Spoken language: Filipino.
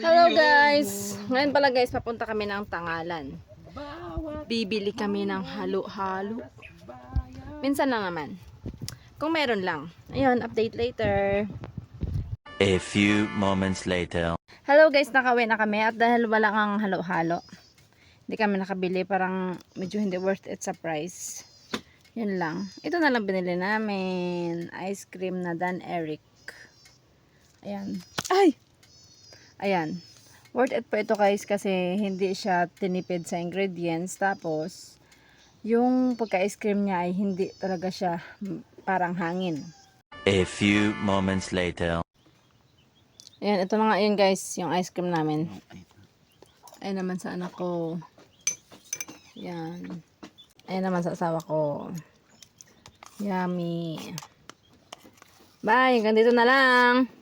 Hello guys! Ngayon pala guys, papunta kami ng Tangalan. Bibili kami ng halo-halo. Minsan lang naman. Kung meron lang. Ayun, update later. A few moments later. Hello guys, nakauwi na kami at dahil wala ang halo-halo, hindi kami nakabili. Parang medyo hindi worth it sa price. Yun lang. Ito na lang binili namin. Ice cream na Dan Eric. Ayan. Ay! Ayan. Worth it po ito guys kasi hindi siya tinipid sa ingredients. Tapos, yung pagka-ice cream niya ay hindi talaga siya parang hangin. A few moments later. Ayan, ito na nga yun guys, yung ice cream namin. Ayan naman sa anak ko. Ayan. Ayan naman sa asawa ko. Yummy. Bye, hanggang dito na lang.